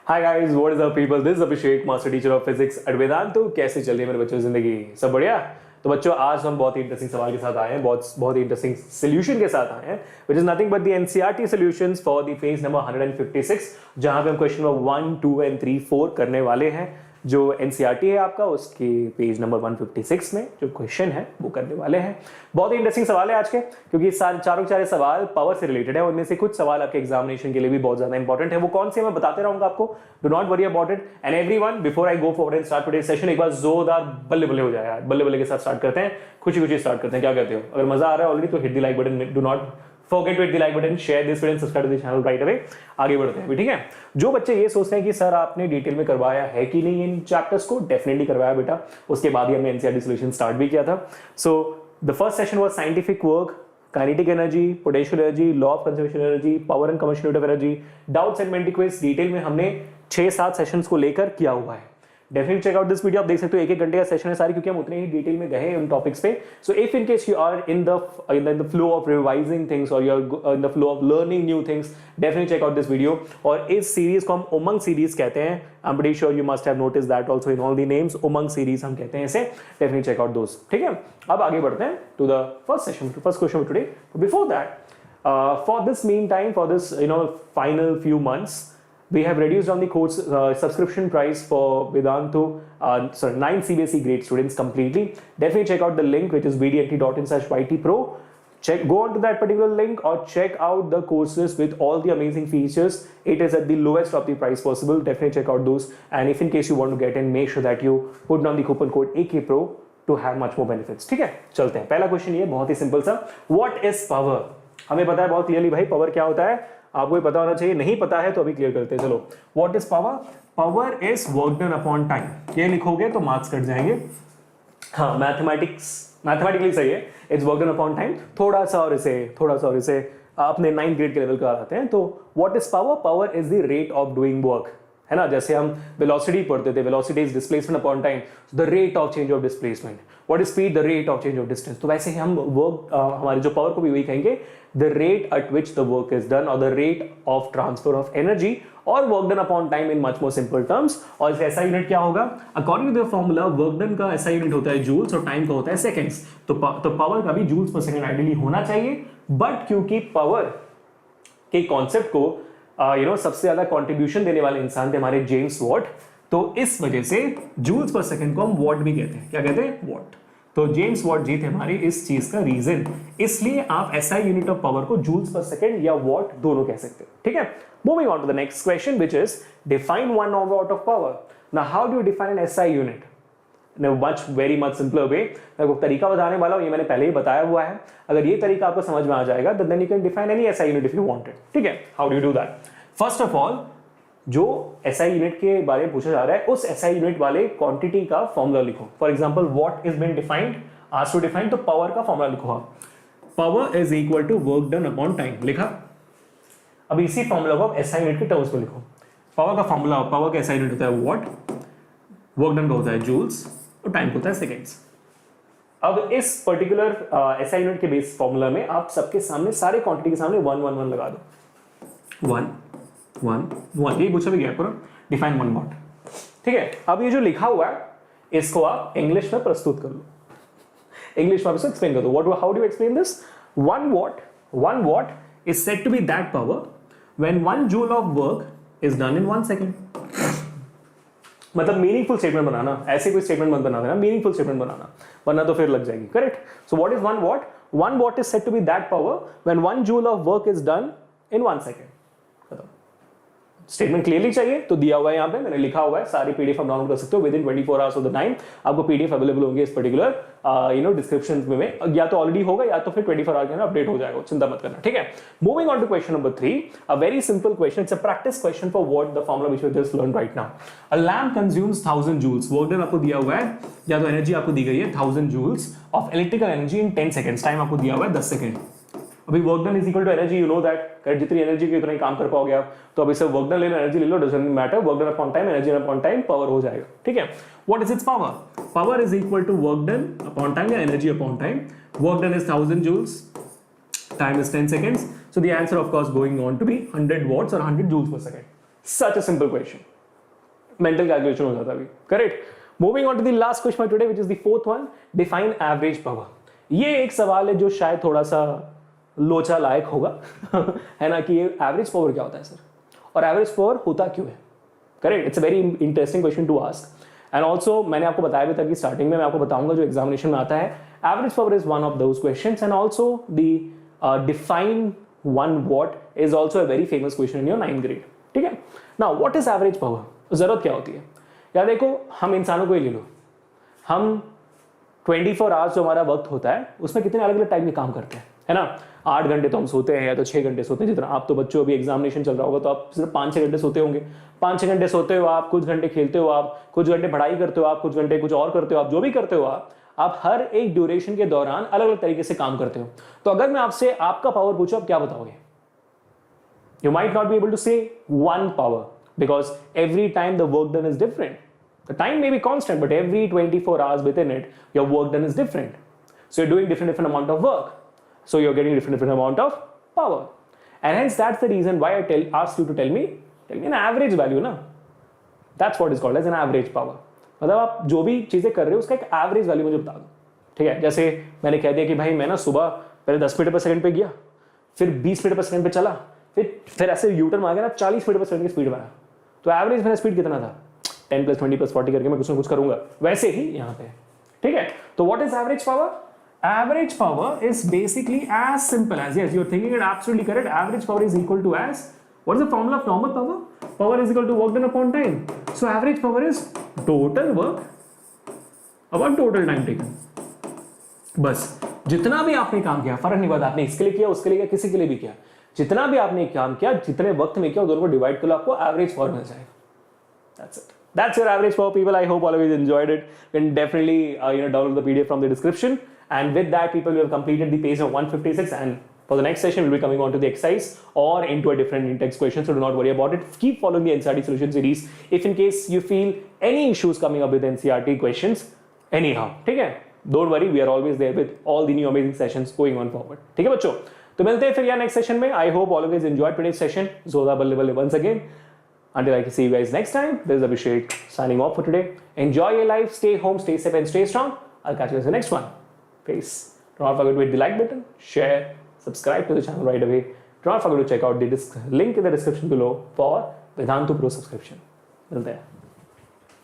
Hi guys, what is up people, this is Abhishek, master teacher of physics at Vedantu. तो कैसे चल रही है मेरे बच्चों की जिंदगी? सब बढ़िया? तो बच्चों, आज हम बहुत ही इंटरेस्टिंग सवाल के साथ आए हैं, बहुत ही इंटरेस्टिंग सॉल्यूशन के साथ आए हैं, which is nothing but the NCERT solutions for the page number 156, जहां पे हम क्वेश्चन नंबर 1, 2 एंड 3, 4 करने वाले हैं। जो एनसीईआरटी है आपका, उसके पेज नंबर 156 में जो क्वेश्चन है वो करने वाले हैं। बहुत ही इंटरेस्टिंग सवाल है आज के, क्योंकि चारों के चारे सवाल पावर से रिलेटेड है। उनमें से कुछ सवाल आपके एग्जामिनेशन के लिए भी बहुत ज्यादा इंपॉर्टेंट है। वो कौन से मैं बताते रहूंगा आपको, do not worry about it. And everyone, before I go forward and start today's session, एक बार जोरदार बल्ले बल्ले हो जाए यार, बल्ले बल्ले के साथ स्टार्ट करते हैं, खुशी खुशी स्टार्ट करते हैं। क्या कहते हो? अगर मजा आ रहा है ऑलरेडी तो hit the like button, do not forget to hit the like button, share this video and subscribe to the channel right away। आगे बढ़ते हैं, ठीक है। जो बच्चे ये सोचते हैं कि सर आपने डिटेल में करवाया है कि नहीं इन चैप्टर्स को, डेफिनेटली करवाया बेटा। उसके बाद ही हमने एनसीईआरटी सॉल्यूशन स्टार्ट भी किया था। So the first session was scientific work, kinetic energy, potential energy, law of conservation energy, power and combustion of energy, doubts and Menti quiz. Detail में हमने 6-7 सेशंस को लेकर किया हुआ है। Definitely check out this video. आप देख सकते हो 1-1 घंटे का सेशन है सारी, क्योंकि हम उतने ही डिटेल में गए उन टॉपिक्स पे। So if in case you are in the flow of revising things और you are in the flow of learning new things, definitely check out this video. और इस सीरीज को हम उमंग सीरीज कहते हैं। I am pretty sure you must have notice that also in all the names. Umang series हम कहते हैं इसे। डेफिनेटली चेक आउट दोस, ठीक है। अब आगे बढ़ते हैं to the first session, first question today. Before that, for this meantime, for this final few months, we have reduced down the course subscription price for Vedantu, 9 CBSE grade students completely. Definitely check out the link, which is vdnt.in/ytpro. Go on to that particular link or check out the courses with all the amazing features. It is at the lowest of the price possible. Definitely check out those. And if in case you want to get in, make sure that you put down the coupon code AKPRO to have much more benefits. ठीक है, चलते हैं। पहला question ये बहुत ही simple सा, What is power? हमें पता है बहुत क्लियरली भाई पावर क्या होता है, आपको भी पता होना चाहिए। नहीं पता है तो अभी क्लियर करते हैं। चलो, what is power? Power is work done upon time. ये लिखोगे तो मार्क्स कट जाएंगे। हाँ, मैथमेटिकली सही है, it's work done upon time. थोड़ा सा और इसे अपने 9th ग्रेड के लेवल का आते हैं। तो what is power? Power is the rate of doing work, है ना। जैसे हम वेलोसिटी पढ़ते थे, velocity is displacement upon time, the rate of change of displacement. What is speed? The rate of change of distance. तो वैसे ही हम work, हमारे जो पावर को भी वही कहेंगे, the rate at which the work is done, और the rate of transfer of energy, और work done upon time in much more simple terms. और इसका ऐसा यूनिट क्या होगा? According to the formula, work done का ऐसा यूनिट होता है जूल्स और टाइम का होता है सेकेंड्स। तो पावर का भी जूल्स पर सेकेंड आइडियली होना चाहिए। बट क्योंकि पावर के कॉन्सेप्ट को सबसे ज्यादा कंट्रीब्यूशन देने वाले इंसान थे हमारे जेम्स वॉट, तो इस वजह से जूल्स पर सेकंड को हम वॉट भी कहते हैं। क्या कहते हैं? वॉट। तो जेम्स वॉट जी थे हमारे इस चीज का रीजन। इसलिए आप एसआई यूनिट ऑफ पावर को जूल्स पर सेकंड या वॉट दोनों कह सकते हैं, ठीक है। Moving on to the next question, which is define 1 watt of power. Now how do you define an SI unit? Very much simpler way. मैं आपको तरीका बताने वाला हूं, ये मैंने पहले ही बताया हुआ है। अगर ये तरीका आपको समझ में आ जाएगा तो then you can define any SI unit if you wanted, ठीक है। How do you do that? First of all, जो एसआई यूनिट के बारे में पूछा जा रहा है, उस एसआई यूनिट वाले क्वांटिटी का फॉर्मूला लिखो। For example, what is been defined, आज टू डिफाइन, तो पावर का फॉर्मूला लिखो। Power is equal to work done upon time, लिखा। अब इसी फॉर्मूला को आप एसआई यूनिट के टर्म्स में लिखो। पावर का फॉर्मूला, पावर का एसआई यूनिट होता है वॉट, वर्क डन का होता है जूल्स, और टाइम होता है सेकेंड्स। अब इस पर्टिकुलर एसआई यूनिट के बेस फॉर्मूला में आप सबके सामने, सारे क्वांटिटी के सामने 1 1 1 लगा दो। 1 1 1, ये पूछा भी गया पूरा, डिफाइन 1 वॉट, ठीक है। अब ये जो लिखा हुआ है, इसको आप इंग्लिश में प्रस्तुत कर लो, इंग्लिश में आप इसको एक्सप्लेन कर दो। What, how do you explain this? 1 watt is said to be that power when 1 joule of work is done in 1 second. मतलब मीनिंगफुल स्टेटमेंट बनाना, ऐसे कोई स्टेटमेंट मत बना देना, मीनिंगफुल स्टेटमेंट बनाना, वरना तो फिर लग जाएगी। Correct. So what is 1 watt? 1 watt is said to be that power when 1 joule of work is done in 1 second. Statement clearly चाहिए तो दिया हुआ है, यहाँ पे मैंने लिखा हुआ है। सारी पीडीएफ आप डाउनलोड कर सकते हो with in 24 hours of the time. आपको पीडीएफ अवेलेबल होंगे इस पर्टिकुलर डिस्क्रिप्शन में, या तो ऑलरेडी होगा या तो फिर 24 आवर के अंदर अपडेट हो जाएगा, चिंता मत करना, ठीक है। Moving on to question number 3, a very simple question, it's a practice question for what the formula which we just learn right now. A lamp consumes 1000 joules, work done आपको दिया हुआ है, या तो एनर्जी आपको दी गई है 1000 joules of electrical energy in 10 seconds, time आपको दिया हुआ है 10 सेकंड। अभी work done is equal to energy, you know that, जितनी एनर्जी की उतना ही काम कर पाओगे आप। तो अभी से वर्क डन ले लो, एनर्जी ले लो, doesn't matter, work done upon time, energy upon time, power हो जाएगा, ठीक है। What is its power? Power is equal to work done upon time या energy upon time. Work done is 1000 joules, time is 10 seconds, so the answer of course going on to be 100 watts or 100 joules per second. Such a simple question. Mental calculation हो जाता अभी. Correct. Moving on to the last question today which is the fourth one. Define average power. ये एक सवाल है जो शायद थोड़ा सा लोचा लायक होगा है ना, कि ये एवरेज पावर क्या होता है सर, और एवरेज पावर होता क्यों है. Correct. It's a very interesting question to ask. And also मैंने आपको बताया भी था कि स्टार्टिंग में मैं आपको बताऊंगा जो एग्जामिनेशन में आता है. Average power is one of those questions. And also the define one what is also a very famous question in your 9th grade. ठीक है. Now what is average power. जरूरत क्या होती है. या देखो, हम इंसानों को ही ले लो. हम 24 आवर्स जो हमारा वक्त होता है उसमें कितने अलग अलग टाइम के काम करते हैं, है ना. 8 घंटे तो हम सोते हैं या तो 6 घंटे सोते हैं. जितना आप तो बच्चों अभी एग्जामिनेशन चल रहा होगा तो आप सिर्फ 5-6 घंटे सोते होंगे. 5-6 घंटे सोते हो आप, कुछ घंटे खेलते हो आप, कुछ घंटे पढ़ाई करते हो आप, कुछ घंटे कुछ और करते हो आप. जो भी करते हो आप हर एक ड्यूरेशन के दौरान अलग अलग तरीके से काम करते हो. तो अगर मैं आपसे आपका पावर पूछूं, आप क्या बताओगे. You might not be able to say one power because every time the work done is different. The time may be constant, but every 24 hours within it, your work done is different. So you're doing different amount of work. So you're getting different amount of power. And hence that's the reason why I asked you to tell me an average value ना. That's what is called as an average power. मतलब आप जो भी चीजें कर रहे हो उसका एक एवरेज वैल्यू मुझे बता दो. ठीक है. जैसे मैंने कह दिया कि भाई मैं ना सुबह पहले 10 मीटर पर सेकंड पे गया, फिर 20 मीटर पर सेकंड पे चला, फिर ऐसे यूटर्न मार के ना 40 मीटर पर सेकंड की स्पीड में आया. तो एवरेज मेरा स्पीड कितना था. 10 + 20 + 40 करके मैं कुछ ना कुछ करूंगा. वैसे ही यहाँ पे. ठीक है. तो what is average power. Average power is basically as simple as, yes you are thinking it absolutely correct. Average power is equal to as, what is the formula of normal power. Power is equal to work done upon time. So average power is total work upon total time taken. बस जितना भी आपने काम किया, फर्क नहीं पड़ता आपने इसके लिए किया, उसके लिए किया, किसी के लिए भी किया, जितना भी आपने काम किया, जितने वक्त में किया, दोनों को डिवाइड कर लो, आपको एवरेज पावर मिल जाएगा. That's it. That's your average power, people. I hope all of you enjoyed it. You can definitely download the PDF from the description. And with that, people, we have completed the page of 156. And for the next session, we'll be coming on to the exercise or into a different in-text question. So do not worry about it. Keep following the NCERT solution series. If in case you feel any issues coming up with NCERT questions, anyhow, ठीक है? Don't worry, we are always there with all the new amazing sessions going on forward. ठीक है बच्चों? तो मिलते हैं फिर यार next session में. I hope all of you enjoyed today's session. Zoda balle balle once again. Until I can see you guys next time, this is Abhishek signing off for today. Enjoy your life, stay home, stay safe and stay strong. I'll catch you in the next one. Peace. Do not forget to hit the like button, share, subscribe to the channel right away. Do not forget to check out the link in the description below for Vedantu Pro subscription. Till there.